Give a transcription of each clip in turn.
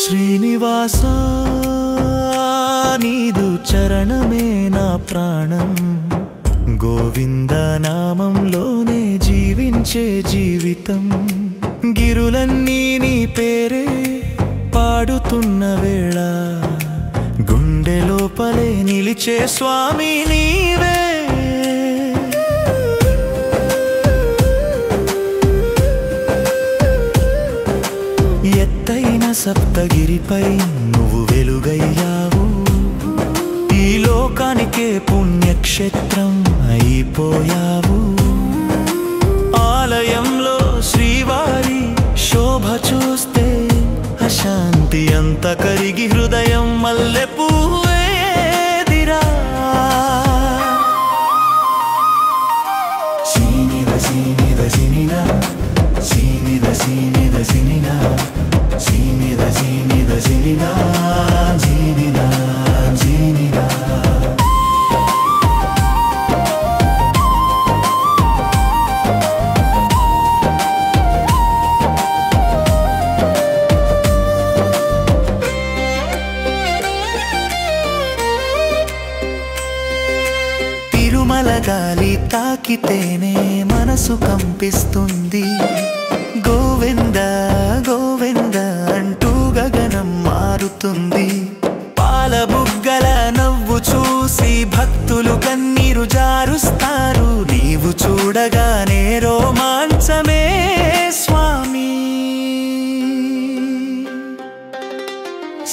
శ్రీనివాస నీదు చరణమే నా ప్రాణం గోవింద నామంలోనే జీవించే జీవితం గిరులన్నీ నీ పేరే పాడుతున్న వేళ గుండె లోపలే నిలిచే స్వామి నీవే ఎత్తైన సప్తగిరిపై నువ్వు వెలుగయ్యావు ఈ లోకానికే పుణ్యక్షేత్రం అయిపోయావు ఆలయంలో శ్రీవారి శోభ చూస్తే అశాంతి అంత కరిగి హృదయం మల్లె పువ్వేదిరా సీనిద సీనిద సినినా సీనిద సీనిద సినినా సీనిద సీనిద సినినా జీనిదా జీనిదా గాలి తాకితేనే మనసు కంపిస్తుంది గోవింద గోవింద అంటూ గగనం మారుతుంది పాల బుగ్గల నవ్వు చూసి భక్తులు కన్నీరు జారుస్తారు నీవు చూడగానే రోమాంచమే స్వామి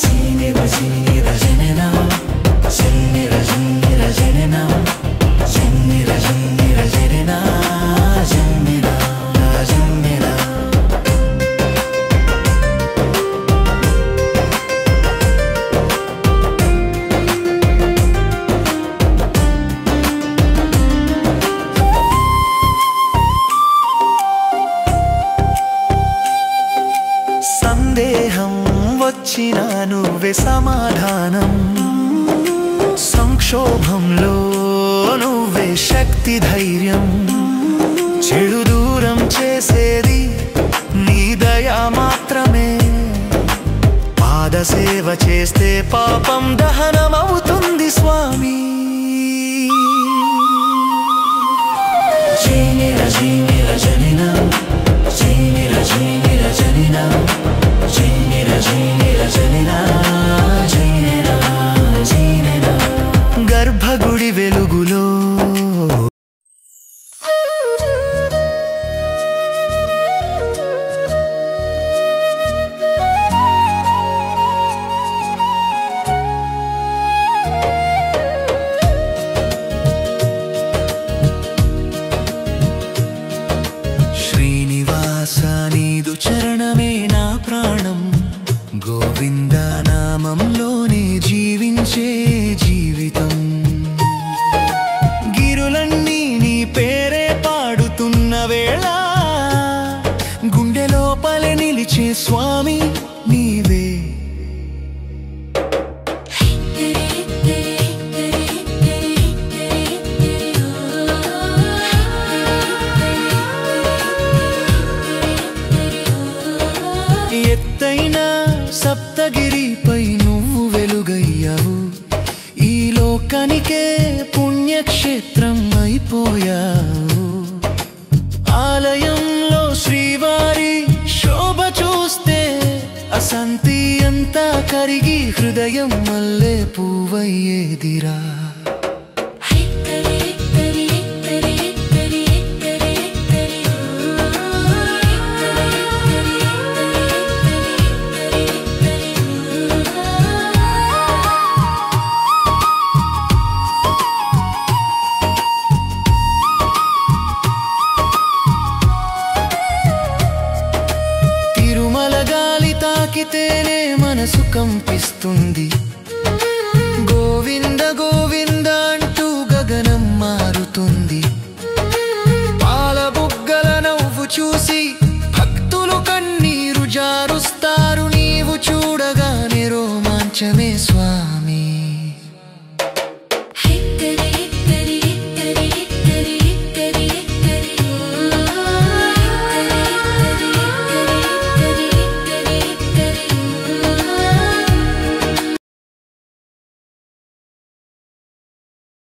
సీనిద సీనిద జననా సీనిద సీనిద జననా సందేహం వచ్చినా నువ్వే సమాధానం సంక్షోభంలో నువ్వే శక్తి ధైర్యం చెడు దూరం చేసేది నీ దయా మాత్రమే పాద సేవ చేస్తే పాపం దహనమవుతుంది స్వామి జీనిర జీనిర జనినా జీనిర జీనిర జనినా జీనిర జీనిర జనినా జీనిరా జీనిరా గర్భగుడి వెలుగులో శ్రీనివాస నీదు చరణమే నా ప్రాణం గోవింద నామంలోనే జీవించే జీవితం గిరులన్నీ నీ పేరే పాడుతున్న వేళ గుండె లోపలే నిలిచే స్వామి నీవే ఎత్తైన సప్తగిరిపై నువ్వు వెలుగయ్యావు ఈ లోకానికే పుణ్యక్షేత్రం అయిపోయావు ఆలయంలో శ్రీవారి శోభ చూస్తే అశాంతి అంతా కరిగి హృదయం మల్లె పువ్వయ్యేదిరా తాకితేనే మనసు కంపిస్తుంది